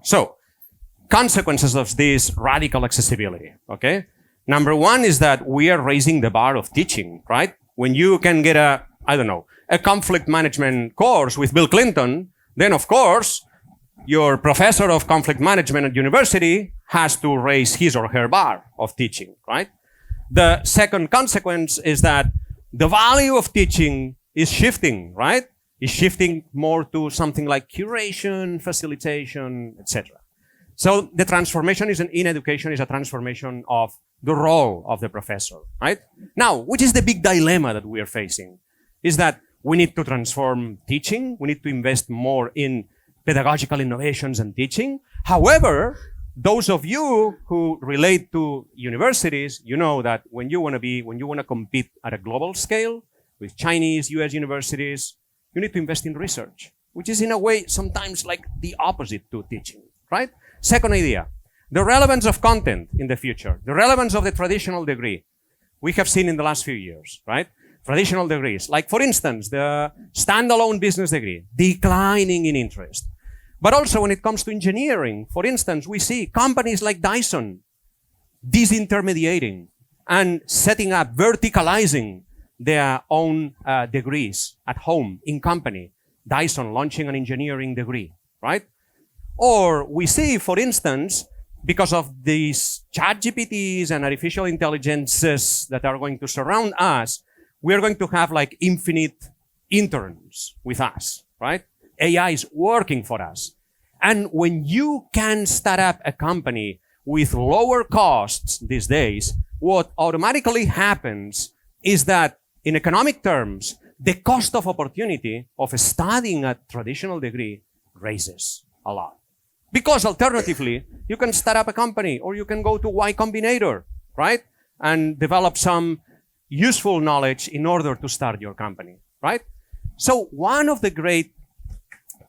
So, consequences of this radical accessibility, okay? Number one is that we are raising the bar of teaching, right? When you can get a conflict management course with Bill Clinton, then of course, your professor of conflict management at university has to raise his or her bar of teaching, right? The second consequence is that the value of teaching is shifting, right? Is shifting more to something like curation, facilitation, etc. So the transformation in education is a transformation of the role of the professor, right? Now, which is the big dilemma that we are facing? Is that we need to transform teaching, we need to invest more in pedagogical innovations and teaching. However, those of you who relate to universities, you know that when you want to compete at a global scale with Chinese, US universities, you need to invest in research, which is in a way sometimes like the opposite to teaching, right? Second idea, the relevance of content in the future, the relevance of the traditional degree. We have seen in the last few years, right? Traditional degrees, like for instance, the standalone business degree, declining in interest. But also when it comes to engineering, for instance, we see companies like Dyson disintermediating and setting up, verticalizing their own degrees at home, in company. Dyson launching an engineering degree, right? Or we see, for instance, because of these ChatGPTs and artificial intelligences that are going to surround us, we are going to have like infinite interns with us, right? AI is working for us. And when you can start up a company with lower costs these days, what automatically happens is that in economic terms, the cost of opportunity of studying a traditional degree raises a lot. Because alternatively, you can start up a company or you can go to Y Combinator, right? And develop some useful knowledge in order to start your company, right? So one of the great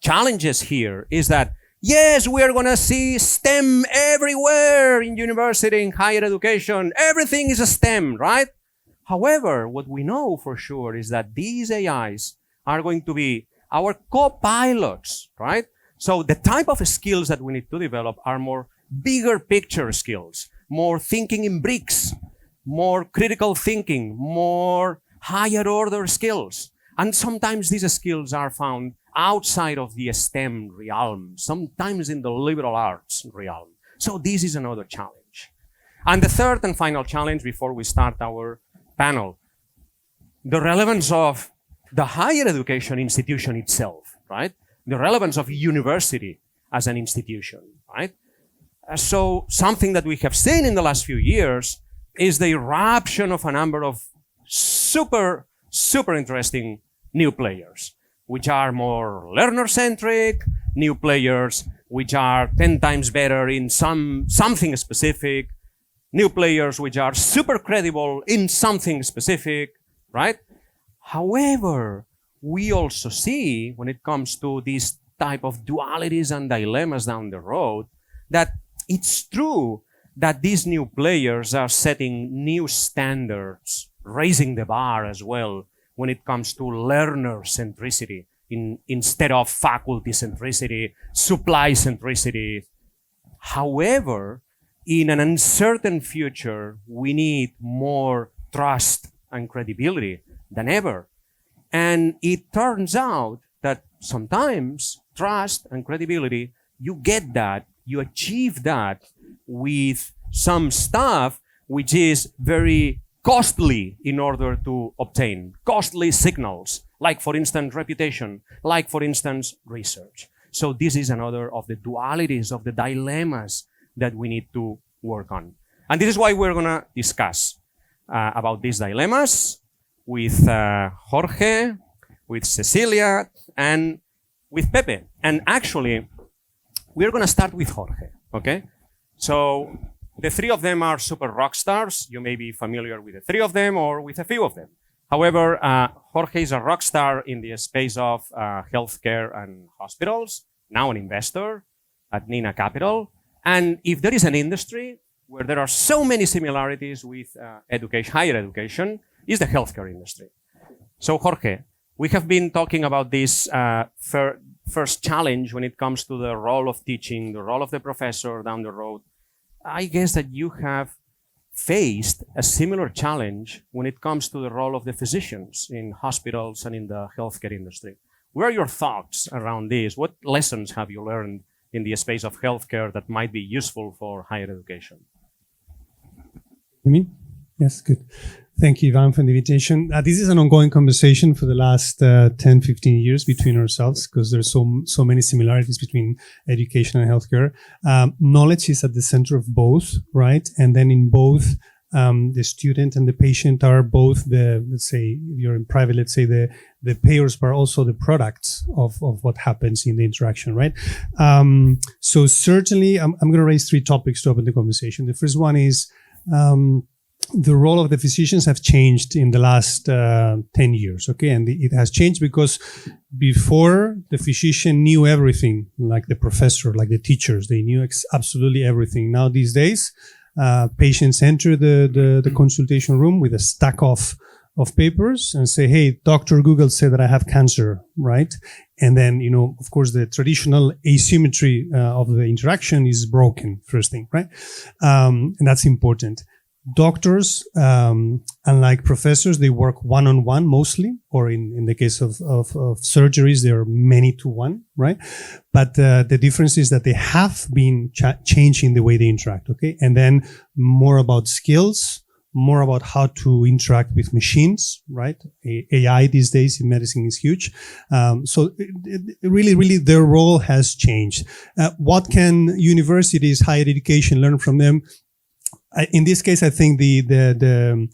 challenges here is that, yes, we are going to see STEM everywhere in university, in higher education. Everything is a STEM, right? However, what we know for sure is that these AIs are going to be our co-pilots, right? So the type of skills that we need to develop are more bigger picture skills, more thinking in bricks, more critical thinking, more higher order skills. And sometimes these skills are found outside of the STEM realm, sometimes in the liberal arts realm. So this is another challenge. And the third and final challenge before we start our panel, the relevance of the higher education institution itself, right? The relevance of university as an institution, right? So something that we have seen in the last few years is the eruption of a number of super interesting new players, which are more learner-centric, new players which are 10 times better in something specific, new players which are super credible in something specific, right? However, we also see, when it comes to these type of dualities and dilemmas down the road, that it's true that these new players are setting new standards, raising the bar as well when it comes to learner centricity instead of faculty centricity, supply centricity. However, in an uncertain future, we need more trust and credibility than ever. And it turns out that sometimes trust and credibility, you get that, you achieve that with some stuff which is very costly in order to obtain. Costly signals, like for instance, reputation, like for instance, research. So this is another of the dualities, of the dilemmas that we need to work on. And this is why we're going to discuss about these dilemmas with Jorge with Cecilia, and with Pepe. And actually, we're going to start with Jorge, okay? So the three of them are super rock stars. You may be familiar with the three of them or with a few of them. However, Jorge is a rock star in the space of healthcare and hospitals, now an investor at Nina Capital. And if there is an industry where there are so many similarities with education, higher education, is the healthcare industry. So Jorge, we have been talking about this first challenge when it comes to the role of teaching, the role of the professor down the road. I guess that you have faced a similar challenge when it comes to the role of the physicians in hospitals and in the healthcare industry. What are your thoughts around this? What lessons have you learned in the space of healthcare that might be useful for higher education? You mean? Yes, good. Thank you, Ivan, for the invitation. This is an ongoing conversation for the last 10, 15 years between ourselves, because there's so many similarities between education and healthcare. Knowledge is at the center of both, right? And then in both, the student and the patient are both the, let's say, if you're in private, let's say the payers, but also the products of what happens in the interaction, right? So certainly, I'm going to raise three topics to open the conversation. The first one is, the role of the physicians have changed in the last 10 years, okay? And it has changed because before, the physician knew everything, like the professor, like the teachers. They knew absolutely everything. Now, these days, patients enter the consultation room with a stack of papers and say, hey, Dr. Google said that I have cancer, right? And then, of course, the traditional asymmetry of the interaction is broken, first thing, right? And that's important. Doctors, unlike professors, they work one-on-one mostly, or in the case of surgeries, they are many to one, right? But the difference is that they have been changing the way they interact, okay? And then more about skills, more about how to interact with machines, right? AI these days in medicine is huge. So really their role has changed. What can universities, higher education learn from them? In this case, I think the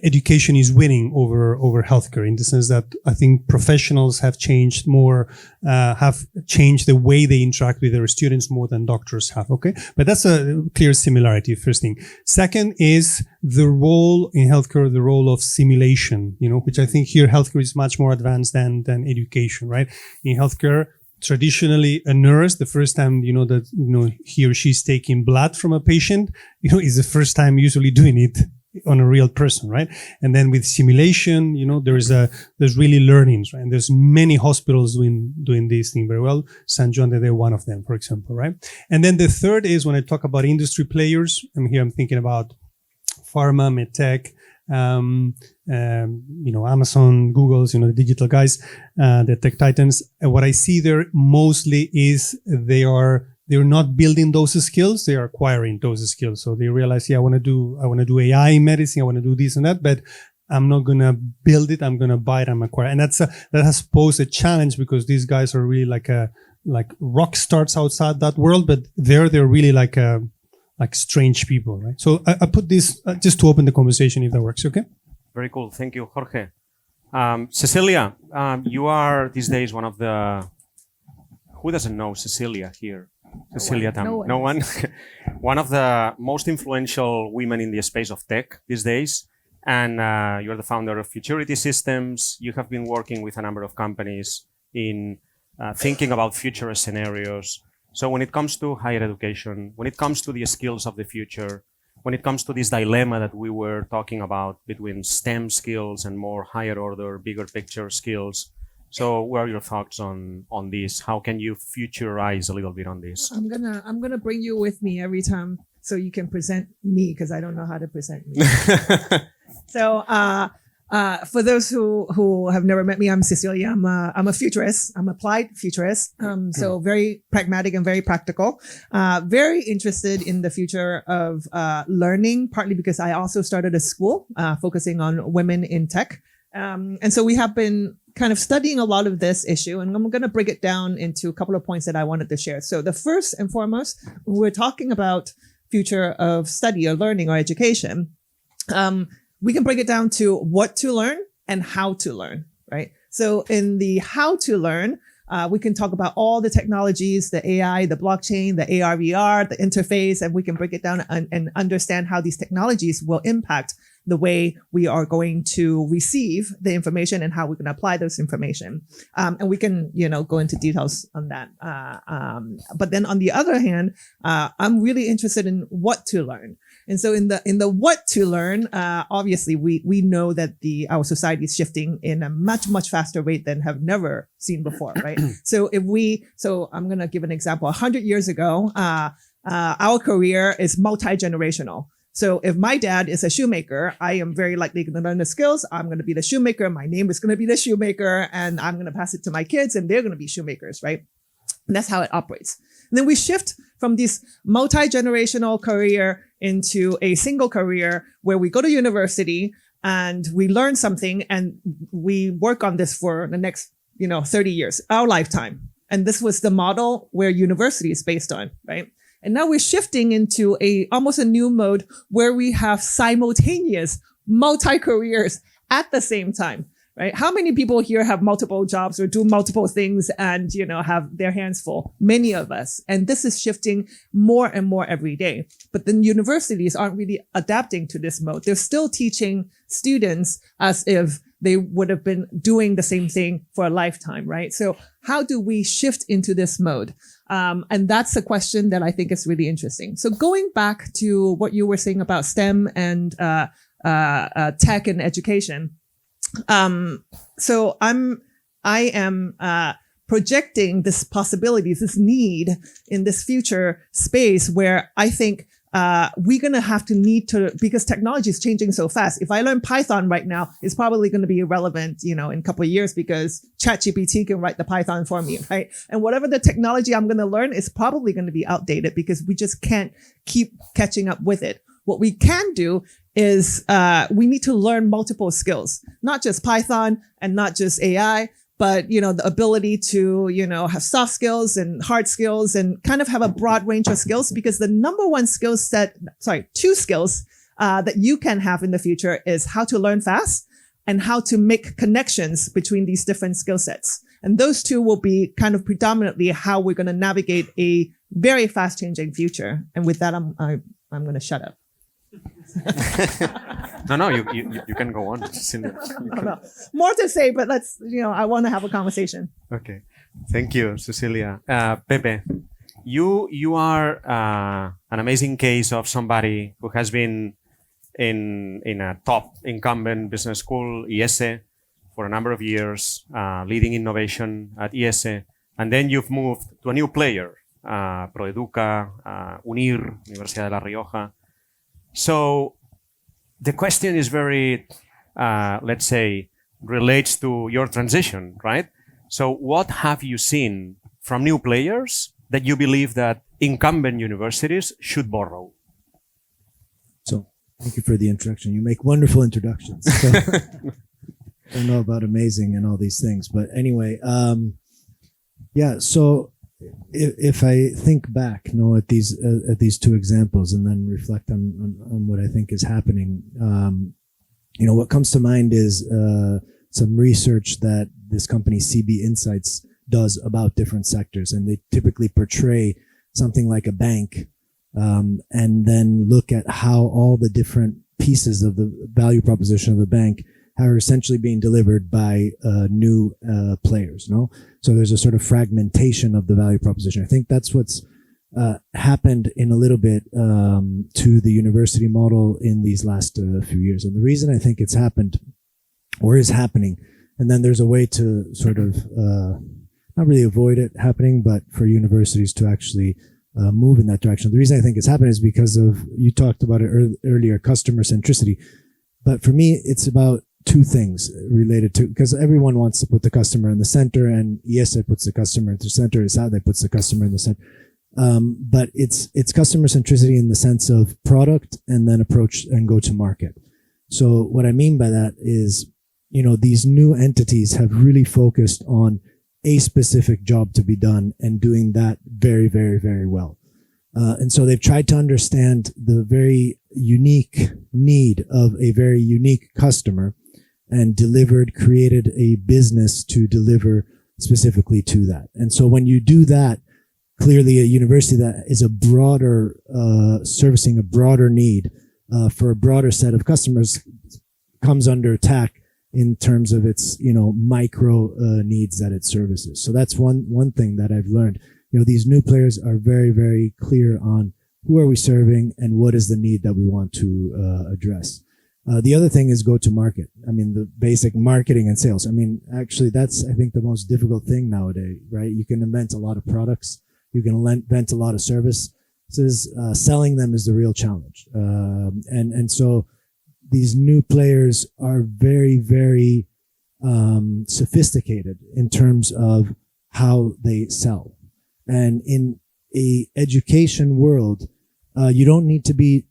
education is winning over healthcare, in the sense that I think professionals have changed more, have changed the way they interact with their students more than doctors have. Okay, but that's a clear similarity. First thing. Second is the role in healthcare, the role of simulation. Which I think here healthcare is much more advanced than education. Right? In healthcare, traditionally, a nurse, the first time, that he or she's taking blood from a patient, is the first time usually doing it on a real person, right? And then with simulation, there's really learnings, right? And there's many hospitals doing this thing very well. San John, they're one of them, for example, right? And then the third is when I talk about industry players, I'm thinking about pharma, medtech, Amazon, Google's, the digital guys, the tech titans. And what I see there mostly is they're not building those skills, they are acquiring those skills. So they realize, I want to do AI in medicine, I want to do this and that, but I'm not going to build it, I'm going to buy it, I'm acquire. And that has posed a challenge, because these guys are really like rock stars outside that world, but they're really like strange people, right? So I put this just to open the conversation, if that works, okay? Very cool. Thank you, Jorge. Cecilia, you are these days one of the... Who doesn't know Cecilia here? Cecilia Tham. No one? One of the most influential women in the space of tech these days. And you're the founder of Futurity Systems. You have been working with a number of companies in thinking about future scenarios. So when it comes to higher education, when it comes to the skills of the future, when it comes to this dilemma that we were talking about between STEM skills and more higher order, bigger picture skills. So what are your thoughts on this? How can you futurize a little bit on this? I'm gonna bring you with me every time so you can present me, because I don't know how to present me. So for those who have never met me, I'm Cecilia. I'm a futurist. I'm applied futurist. So very pragmatic and very practical. Very interested in the future of learning, partly because I also started a school focusing on women in tech. And so we have been kind of studying a lot of this issue, and I'm going to break it down into a couple of points that I wanted to share. So the first and foremost, we're talking about future of study or learning or education. We can break it down to what to learn and how to learn, right? So in the how to learn, we can talk about all the technologies, the AI, the blockchain, the AR, VR, the interface, and we can break it down and understand how these technologies will impact the way we are going to receive the information and how we can apply those information. And we can, go into details on that. But then on the other hand, I'm really interested in what to learn. And so in the what to learn, obviously we know that our society is shifting in a much, much faster rate than have never seen before, right? So I'm going to give an example. 100 years ago, our career is multi-generational. So if my dad is a shoemaker, I am very likely going to learn the skills. I'm going to be the shoemaker. My name is going to be the shoemaker, and I'm going to pass it to my kids, and they're going to be shoemakers, right? And that's how it operates. And then we shift from this multi-generational career into a single career where we go to university and we learn something and we work on this for the next, 30 years, our lifetime. And this was the model where university is based on, right? And now we're shifting into almost a new mode where we have simultaneous multi-careers at the same time, right? How many people here have multiple jobs or do multiple things and, have their hands full? Many of us. And this is shifting more and more every day. But then universities aren't really adapting to this mode. They're still teaching students as if they would have been doing the same thing for a lifetime, right? So how do we shift into this mode? And that's a question that I think is really interesting. So going back to what you were saying about STEM and tech and education. So I am projecting this possibility, this need in this future space where I think we're going to have to because technology is changing so fast. If I learn Python right now, it's probably going to be irrelevant, in a couple of years because ChatGPT can write the Python for me, right? And whatever the technology I'm going to learn is probably going to be outdated because we just can't keep catching up with it. What we can do is we need to learn multiple skills, not just Python and not just AI, but, the ability to, have soft skills and hard skills and kind of have a broad range of skills, because the number one two skills that you can have in the future is how to learn fast and how to make connections between these different skill sets. And those two will be kind of predominantly how we're going to navigate a very fast changing future. And with that, I'm going to shut up. No, you can go on. More to say, but I want to have a conversation. Okay. Thank you, Cecilia. Pepe, you are an amazing case of somebody who has been in a top incumbent business school, ESE, for a number of years, leading innovation at ESE, and then you've moved to a new player, PROEDUCA, Universidad de La Rioja. So the question is very, let's say, relates to your transition, right? So what have you seen from new players that you believe that incumbent universities should borrow? So thank you for the introduction. You make wonderful introductions. So, I don't know about amazing and all these things, but anyway, so if I think back, at these two examples and then reflect on what I think is happening, what comes to mind is some research that this company CB Insights does about different sectors, and they typically portray something like a bank, and then look at how all the different pieces of the value proposition of the bank are essentially being delivered by new players. So there's a sort of fragmentation of the value proposition. I think that's what's happened in a little bit to the university model in these last few years. And the reason I think it's happened or is happening, and then there's a way to sort of not really avoid it happening, but for universities to actually move in that direction. The reason I think it's happened is because of, you talked about it earlier, customer centricity. But for me, it's about two things related to, because everyone wants to put the customer in the center, and ESE puts the customer in the center, Esade puts the customer in the center. But it's customer centricity in the sense of product and then approach and go to market. So what I mean by that is, these new entities have really focused on a specific job to be done and doing that very, very, very well. And so they've tried to understand the very unique need of a very unique customer and created a business to deliver specifically to that. And so when you do that, clearly a university that is a broader, servicing a broader need for a broader set of customers comes under attack in terms of its, micro needs that it services. So that's one thing that I've learned. These new players are very, very clear on who are we serving and what is the need that we want to address. The other thing is go to market. I mean, the basic marketing and sales. I mean, actually, that's, I think, the most difficult thing nowadays, right? You can invent a lot of products. You can invent a lot of services. Selling them is the real challenge. And so these new players are very, very sophisticated in terms of how they sell. And in a education world, you don't need to be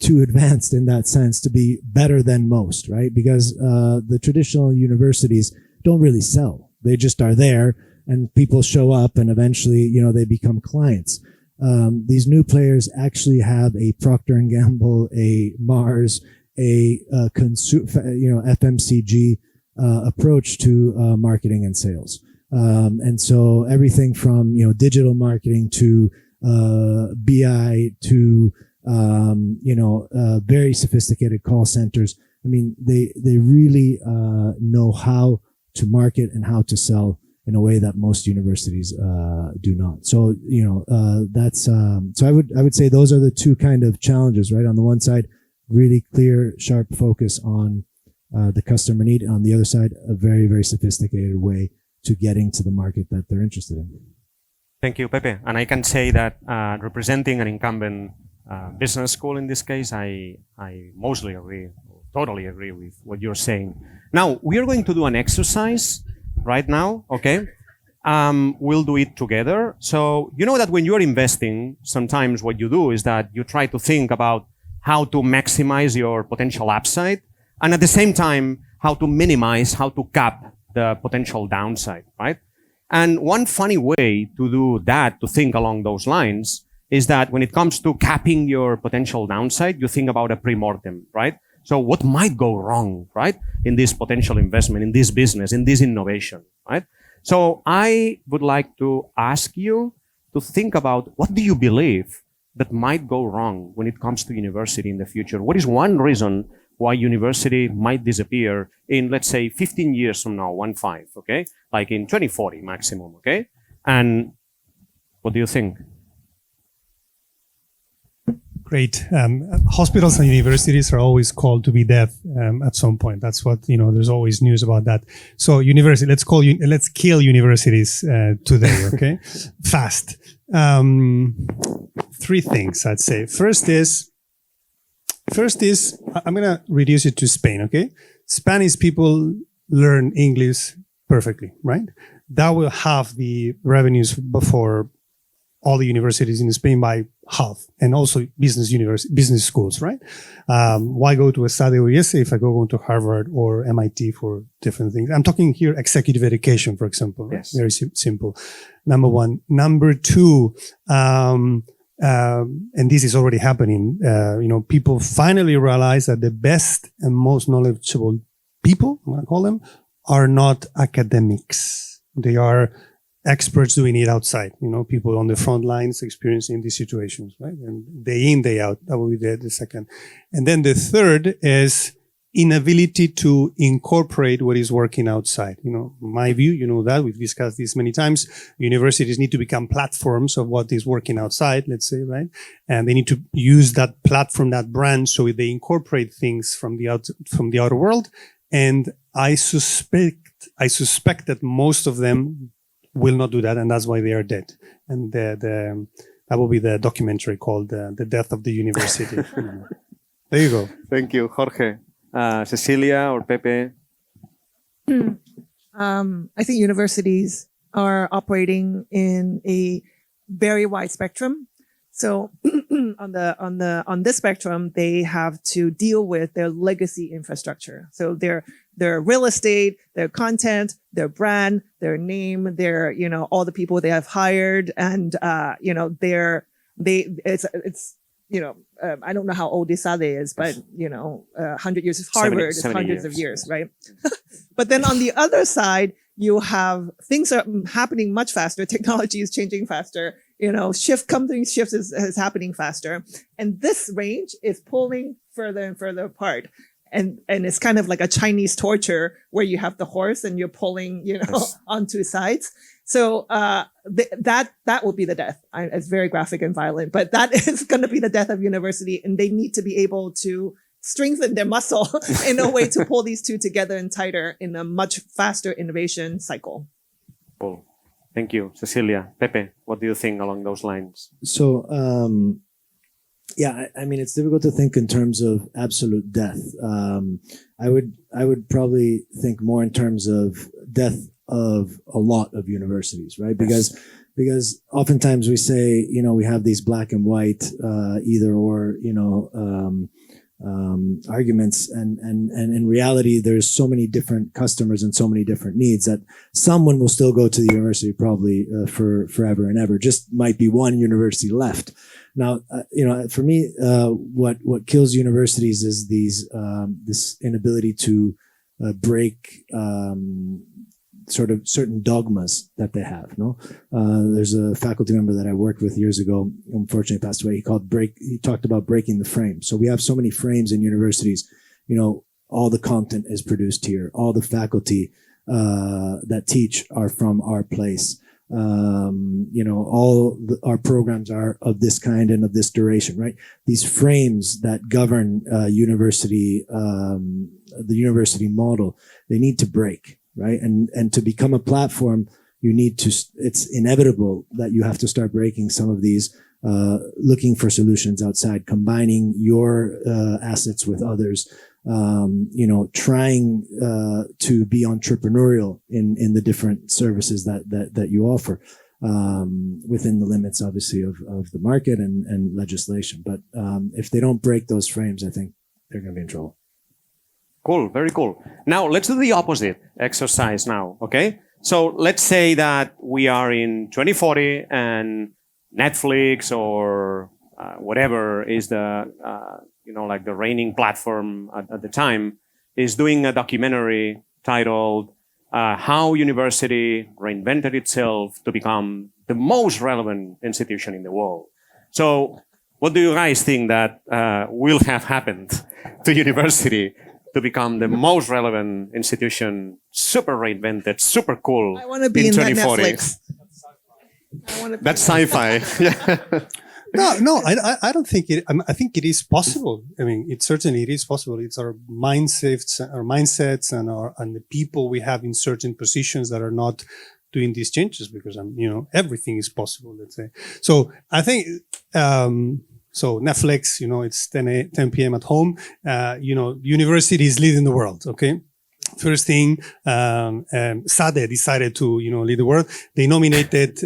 too advanced in that sense to be better than most, right? Because the traditional universities don't really sell. They just are there, and people show up, and eventually, they become clients. These new players actually have a Procter & Gamble, a Mars, a FMCG approach to marketing and sales. And so everything from, digital marketing to BI to, very sophisticated call centers. I mean, they really know how to market and how to sell in a way that most universities do not. So, that's so I would say those are the two kind of challenges, right? On the one side, really clear, sharp focus on the customer need. On the other side, a very, very sophisticated way to getting to the market that they're interested in. Thank you, Pepe. And I can say that representing an incumbent business school in this case, I mostly agree, totally agree with what you're saying. Now, we are going to do an exercise right now, okay? We'll do it together. So, you know that when you're investing, sometimes what you do is that you try to think about how to maximize your potential upside, and at the same time, how to minimize, how to cap the potential downside, right? And one funny way to do that, to think along those lines, is that when it comes to capping your potential downside, you think about a pre-mortem, right? So what might go wrong, right? In this potential investment, in this business, in this innovation, right? So I would like to ask you to think about, what do you believe that might go wrong when it comes to university in the future? What is one reason why university might disappear in, let's say, 15 years from now, 15, okay? Like in 2040 maximum, okay? And what do you think? Great. Hospitals and universities are always called to be deaf at some point. That's what, there's always news about that. So university, let's kill universities today, okay? Fast. 3 things, I'd say. First is, I'm going to reduce it to Spain, okay? Spanish people learn English perfectly, right? That will halve the revenues for all the universities in Spain by half, and also business schools, right? Why go to Esade or ESE if I go to Harvard or MIT for different things? I'm talking here executive education, for example. Right? Yes. Very simple. Number one. Number two, and this is already happening. People finally realize that the best and most knowledgeable people, I'm going to call them, are not academics. They are experts doing it outside, people on the front lines experiencing these situations, right? And day in, day out. That will be the second. And then the third is inability to incorporate what is working outside. My view, that we've discussed this many times. Universities need to become platforms of what is working outside, let's say, right? And they need to use that platform, that brand, so they incorporate things from the outer world. And I suspect that most of them will not do that, and that's why they are dead. And that will be the documentary called "The Death of the University." There you go. Thank you, Jorge. Cecilia or Pepe? I think universities are operating in a very wide spectrum. So on this spectrum, they have to deal with their legacy infrastructure. So their real estate, their content, their brand, their name, their, all the people they have hired, and it's I don't know how old Esade is, but 100 years of Harvard is hundreds of years, right? But then on the other side, you have things are happening much faster. Technology is changing faster. Company shifts is happening faster. And this range is pulling further and further apart. And it's kind of like a Chinese torture where you have the horse and you're pulling, on two sides. So that will be the death. It's very graphic and violent, but that is going to be the death of university. And they need to be able to strengthen their muscle in a way to pull these two together and tighter in a much faster innovation cycle. Cool. Thank you, Cecilia. Pepe, what do you think along those lines? So, I mean, it's difficult to think in terms of absolute death. I would probably think more in terms of death of a lot of universities, right? Because oftentimes we say, we have these black and white, either or, arguments, and in reality, there's so many different customers and so many different needs that someone will still go to the university probably for forever and ever. Just might be one university left. Now, for me, what kills universities is this inability to break sort of certain dogmas that they have. No, there's a faculty member that I worked with years ago, unfortunately passed away. He talked about breaking the frame. So we have so many frames in universities. All the content is produced here. All the faculty that teach are from our place. Our programs are of this kind and of this duration, right? These frames that govern the university model, they need to break, right? And to become a platform, it's inevitable that you have to start breaking some of these, looking for solutions outside, combining your assets with others, trying to be entrepreneurial in the different services that you offer, within the limits, obviously, of the market and legislation. But if they don't break those frames, I think they're going to be in trouble. Cool, very cool. Now, let's do the opposite exercise now, okay? So let's say that we are in 2040 and Netflix or whatever is the, like the reigning platform at the time, is doing a documentary titled How University Reinvented Itself to Become the Most Relevant Institution in the World. So what do you guys think that will have happened to university to become the most relevant institution, super reinvented, super cool? I want to be in that Netflix. That's sci-fi. Yeah. No, I don't think it. I think it is possible. I mean, it is possible. It's our mindsets, and the people we have in certain positions that are not doing these changes, because everything is possible. Let's say. So I think. So Netflix, it's 10 p.m. at home. University is leading the world. Okay. First thing, Esade decided to, lead the world. They nominated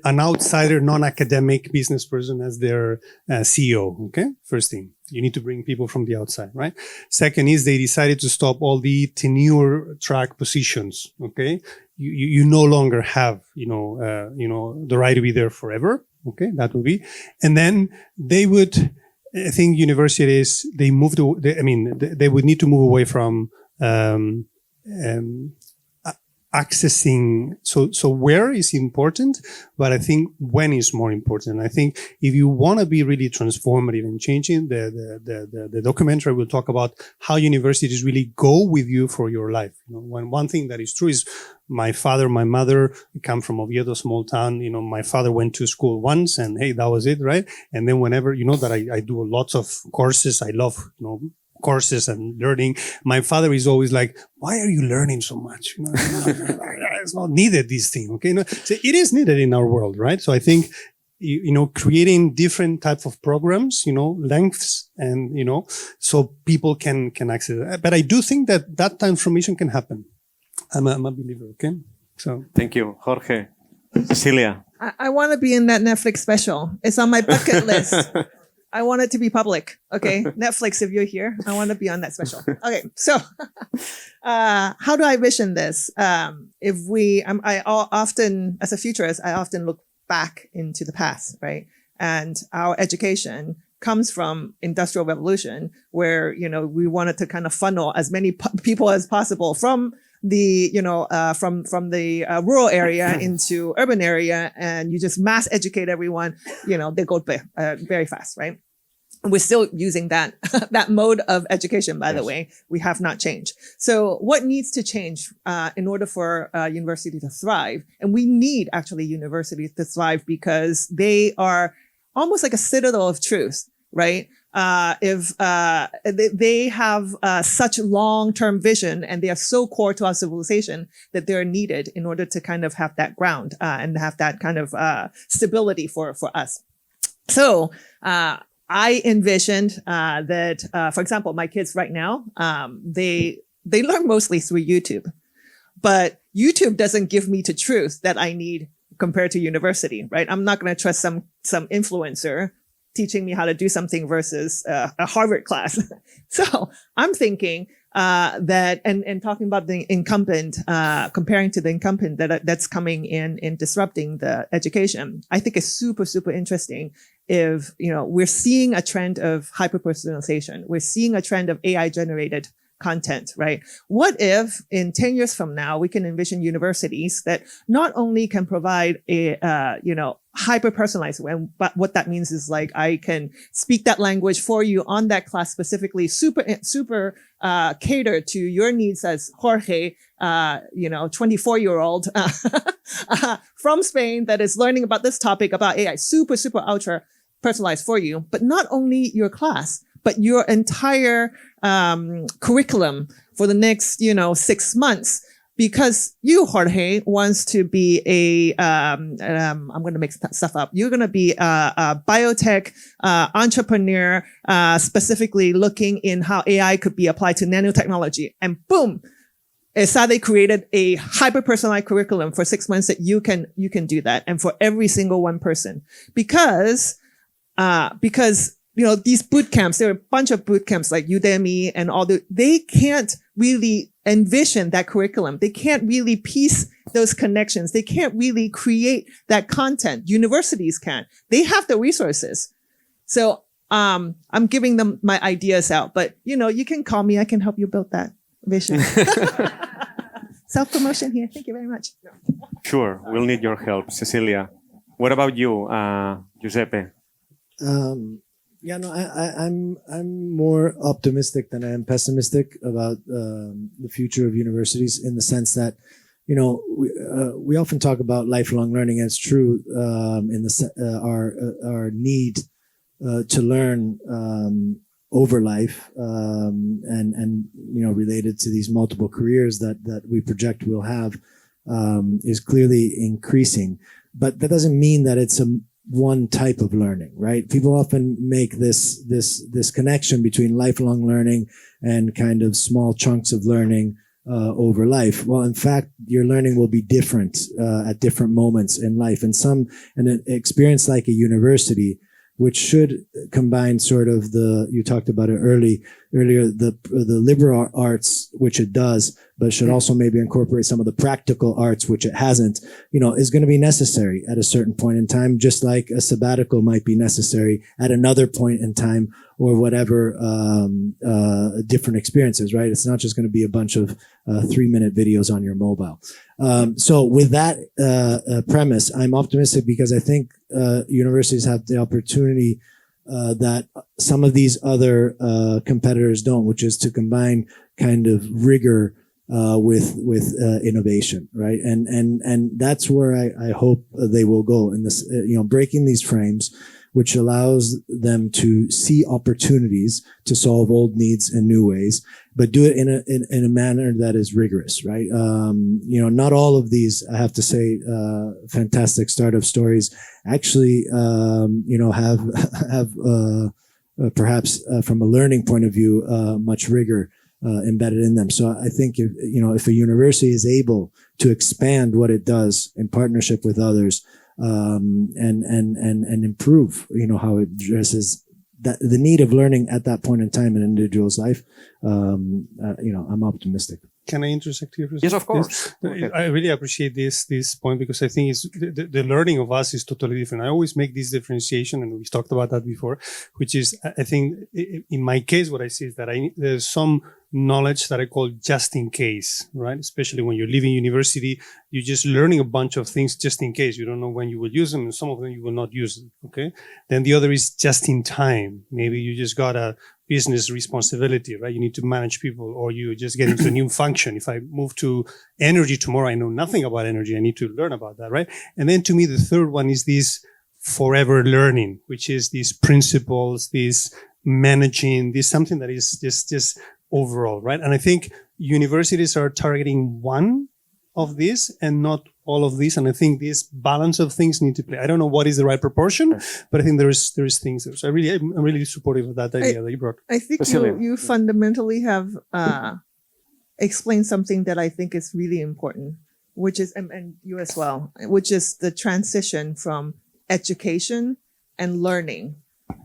an outsider, non-academic business person as their CEO. Okay. First thing, you need to bring people from the outside, right? Second is they decided to stop all the tenure track positions. Okay. You no longer have, the right to be there forever. Okay. That would be, and then they would, I think universities, they would need to move away from, accessing, so where is important, but I think when is more important. I think if you want to be really transformative and changing, the documentary will talk about how universities really go with you for your life. One thing that is true is my mother come from Oviedo, small town. My father went to school once and hey, that was it, right? And then whenever, that I do lots of courses, I love, courses and learning. My father is always like, why are you learning so much? It's not needed, this thing. Okay. So it is needed in our world, right? So I think, creating different types of programs, lengths and, so people can access it. But I do think that transformation can happen. I'm a believer. Okay. So thank you, Jorge. Cecilia. I want to be in that Netflix special. It's on my bucket list. I want it to be public. Okay. Netflix, if you're here, I want to be on that special. Okay. So, how do I vision this? I often, as a futurist, I often look back into the past, right? And our education comes from Industrial Revolution, where, we wanted to kind of funnel as many people as possible from the, from the rural area into urban area, and you just mass educate everyone, they go very fast, right? And we're still using that, that mode of education, by the way. We have not changed. So what needs to change, in order for university to thrive? And we need actually universities to thrive because they are almost like a citadel of truth, right? If they have such long-term vision, and they are so core to our civilization that they're needed in order to kind of have that ground and have that kind of stability for us. So I envisioned that, for example, my kids right now, they learn mostly through YouTube, but YouTube doesn't give me the truth that I need compared to university, right? I'm not going to trust some influencer teaching me how to do something versus a Harvard class. So I'm thinking that, and talking about the incumbent, comparing to the incumbent that's coming in disrupting the education, I think it's super, super interesting. If, we're seeing a trend of hyper-personalization, we're seeing a trend of AI generated content, right? What if in 10 years from now, we can envision universities that not only can provide a, hyper-personalized, but what that means is like, I can speak that language for you on that class specifically, super cater to your needs as Jorge, 24-year-old from Spain that is learning about this topic about AI, super, super ultra personalized for you, but not only your class, but your entire curriculum for the next, 6 months, because you, Jorge, wants to be I'm going to make stuff up. You're going to be a biotech entrepreneur, specifically looking in how AI could be applied to nanotechnology. And boom, Esade created a hyper-personalized curriculum for 6 months that you can do that, and for every single one person, because these boot camps, there are a bunch of boot camps like Udemy and they can't really envision that curriculum. They can't really piece those connections. They can't really create that content. Universities can. They have the resources. So, I'm giving them my ideas out, but you can call me. I can help you build that vision. Self-promotion here. Thank you very much. Sure. We'll need your help. Cecilia, what about you, Giuseppe? I'm more optimistic than I am pessimistic about the future of universities, in the sense that, we often talk about lifelong learning, and it's true in our need to learn over life, and related to these multiple careers that we project we'll have, is clearly increasing. But that doesn't mean that it's one type of learning, right? People often make this connection between lifelong learning and kind of small chunks of learning over life. Well, in fact, your learning will be different at different moments in life, and an experience like a university, which should combine sort of you talked about it earlier, the liberal arts, which it does, but should also maybe incorporate some of the practical arts, which it hasn't, is going to be necessary at a certain point in time, just like a sabbatical might be necessary at another point in time, or whatever, different experiences, right? It's not just going to be a bunch of 3-minute videos on your mobile. So with that premise, I'm optimistic because I think universities have the opportunity that some of these other competitors don't, which is to combine kind of rigor with innovation, right? And that's where I hope they will go in this, breaking these frames, which allows them to see opportunities to solve old needs in new ways, but do it in a manner that is rigorous, right? Not all of these, I have to say, fantastic startup stories actually, have perhaps from a learning point of view, much rigor embedded in them. So I think if a university is able to expand what it does in partnership with others, and improve, how it addresses the need of learning at that point in time in an individual's life, I'm optimistic. Can I intersect here? Yes, of course. Yes. I really appreciate this point because I think it's the learning of us is totally different. I always make this differentiation, and we've talked about that before, which is, I think in my case, what I see is that there's some knowledge that I call just in case, right? Especially when you're leaving university, you're just learning a bunch of things just in case. You don't know when you will use them, and some of them you will not use them, okay? Then the other is just in time. Maybe you just got a business responsibility, right? You need to manage people, or you just get into a new function. If I move to energy tomorrow, I know nothing about energy. I need to learn about that, right? And then to me, the third one is this forever learning, which is these principles, this managing, this something that is just overall, right? And I think universities are targeting one of these and not all of these. And I think this balance of things need to play. I don't know what is the right proportion, but I think there is things there. So I'm really supportive of that idea that you brought. I think Cecilia. you fundamentally have explained something that I think is really important, which is, and you as well, which is the transition from education and learning.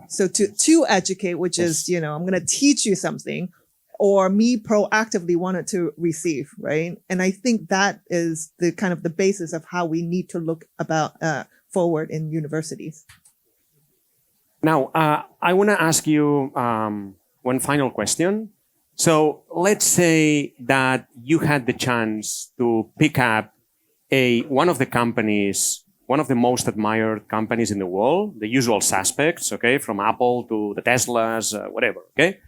So to educate, which is, I'm going to teach you something, or me proactively wanted to receive, right? And I think that is the kind of the basis of how we need to look about forward in universities. Now, I want to ask you one final question. So let's say that you had the chance to pick up one of the companies, one of the most admired companies in the world, the usual suspects, okay, from Apple to the Teslas, whatever, okay?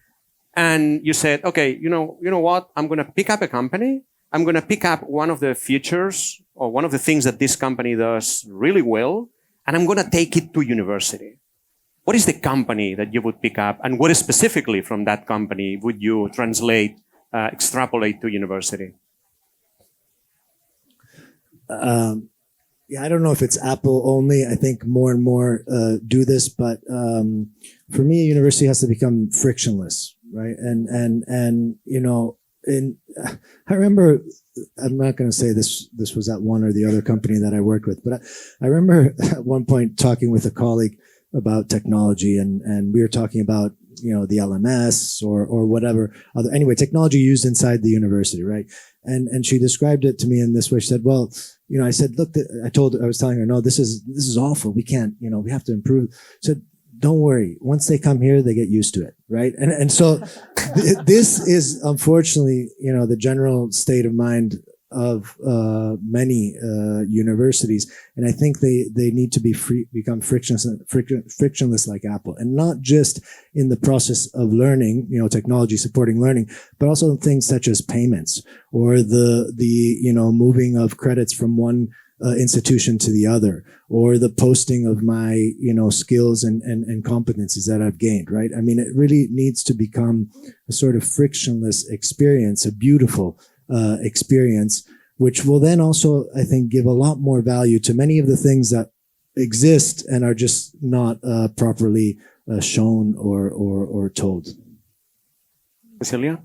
And you said, okay, you know what? I'm going to pick up a company. I'm going to pick up one of the features or one of the things that this company does really well, and I'm going to take it to university. What is the company that you would pick up, and what specifically from that company would you translate, extrapolate to university? Yeah, I don't know if it's Apple only. I think more and more do this, but for me, a university has to become frictionless, right? And I remember, I'm not going to say this was at one or the other company that I worked with, but I remember at one point talking with a colleague about technology, and we were talking about the LMS or whatever other, anyway, technology used inside the university, right? And she described it to me in this way. She said, well, I said, look, I was telling her, no, this is awful. We can't, we have to improve. She said, don't worry. Once they come here, they get used to it, right? And so this is unfortunately, the general state of mind of many universities, and I think they need to become frictionless like Apple, and not just in the process of learning, technology supporting learning, but also things such as payments or the moving of credits from one institution to the other, or the posting of my skills and competencies that I've gained, right? I mean, it really needs to become a sort of frictionless experience, a beautiful experience, which will then also, I think, give a lot more value to many of the things that exist and are just not properly shown or told. Cecilia?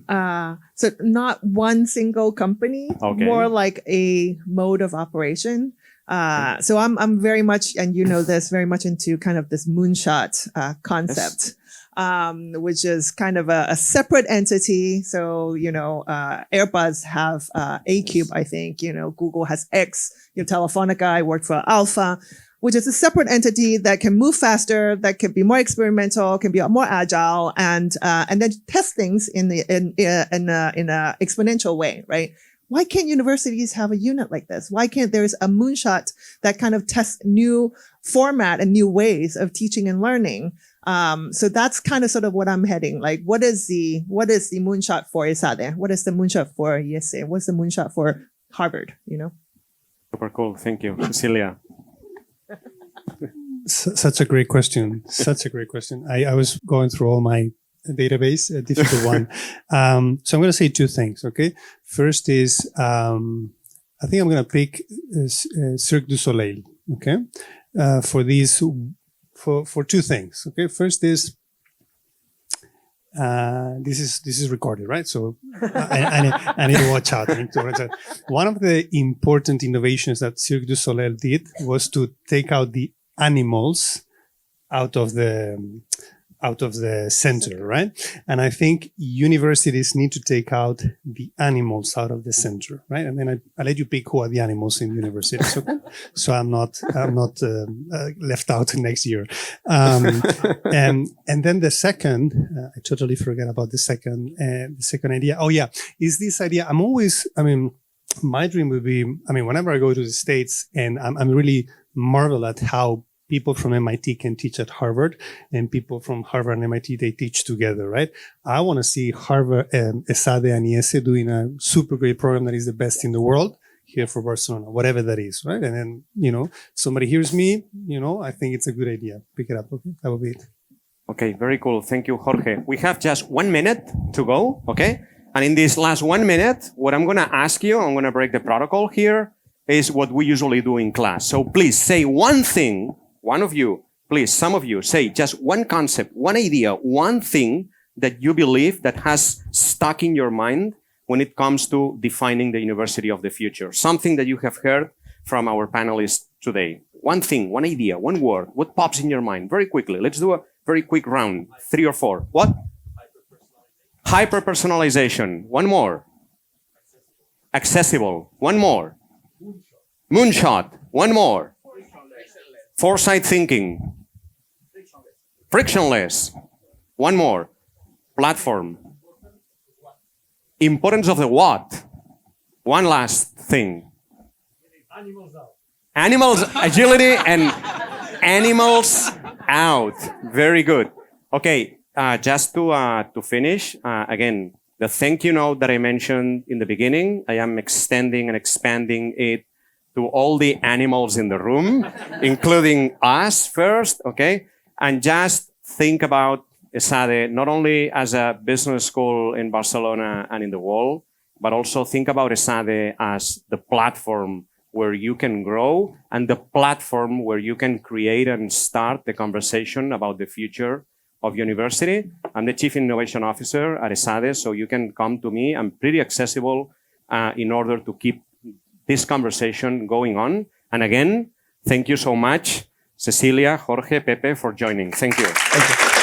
So not one single company, Okay. more like a mode of operation. So I'm very much, and this, very much into kind of this moonshot concept. Yes. Which is kind of a separate entity. So, Airbus have A-Cube, I think, Google has X, Telefonica, I work for Alpha, which is a separate entity that can move faster, that can be more experimental, can be more agile, and then test things in a exponential way, right? Why can't universities have a unit like this? Why can't there's a moonshot that kind of tests new format and new ways of teaching and learning? So that's kind of sort of what I'm heading. Like, what is the moonshot for Esade? What is the moonshot for ESA? What's the moonshot for Harvard? Super cool. Thank you. Cecilia. Such a great question. Such a great question. I was going through all my database, a difficult one. So I'm going to say two things. Okay. First is, I think I'm going to pick Cirque du Soleil. Okay. For two things. Okay. First is, this is recorded, right? So I need to watch out. One of the important innovations that Cirque du Soleil did was to take out the animals out of the out of the center, right? And I think universities need to take out the animals out of the center, right? And then I let you pick who are the animals in universities, okay? So I'm not left out next year. And then the second, I totally forget about the second idea. Oh yeah, is this idea? My dream would be, whenever I go to the States, and I'm really marvel at how people from MIT can teach at Harvard, and people from Harvard and MIT, they teach together, right? I want to see Harvard, Esade and IESE doing a super great program that is the best in the world here for Barcelona, whatever that is, right? And then, somebody hears me, I think it's a good idea. Pick it up, okay? That will be it. Okay, very cool. Thank you, Jorge. We have just 1 minute to go, okay? And in this last 1 minute, what I'm going to ask you, I'm going to break the protocol here, is what we usually do in class. So please say one thing. One of you, please, some of you, say just one concept, one idea, one thing that you believe that has stuck in your mind when it comes to defining the university of the future. Something that you have heard from our panelists today. One thing, one idea, one word. What pops in your mind? Very quickly. Let's do a very quick round. 3 or 4. What? Hyper-personalization. One more. Accessible. One more. Moonshot. One more. Foresight thinking. Frictionless. One more. Platform. Importance of the what? One last thing. Animals, agility, and animals out. Very good. Okay, just to finish, again, the thank you note that I mentioned in the beginning, I am extending and expanding it to all the animals in the room, including us first, okay? And just think about Esade not only as a business school in Barcelona and in the world, but also think about Esade as the platform where you can grow and the platform where you can create and start the conversation about the future of university. I'm the Chief Innovation Officer at Esade, so you can come to me. I'm pretty accessible in order to keep this conversation going on. And again, thank you so much, Cecilia, Jorge, Pepe, for joining. Thank you. Thank you.